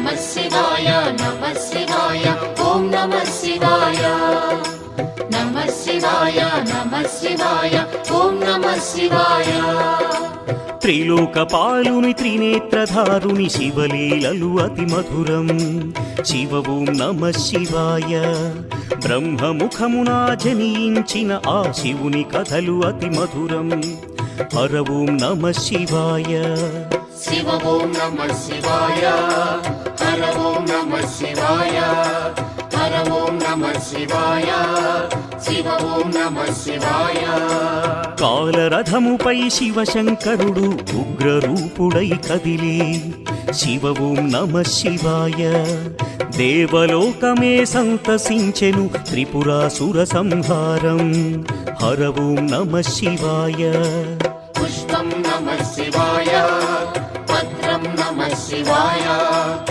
నమః శివాయ నమః శివాయ ఓం నమః శివాయ నమః శివాయ నమః శివాయ ఓం నమః శివాయ త్రిలోకపాలుని త్రినేత్రధారుని శివలీలలు అతి మధురం శివ ఓం నమః శివాయ బ్రహ్మముఖమున జనించిన ఆ శివుని కథలు అతి మధురం హర ఓం నమః శివాయ శివ ఓం నమః శివాయ హర ఓం నమః శివాయ హర ఓం నమః శివాయ శివ ఓం నమః శివాయ కాలరథముపై శివశంకరుడు ఉగ్రరూపుడై కదిలి శివ ఓం నమః శివాయ దేవలోకమే సంతసించెను త్రిపురాసుర సంహారం హర ఓం నమః శివాయ పుష్పం నమః శివాయ పత్రం నమః శివాయ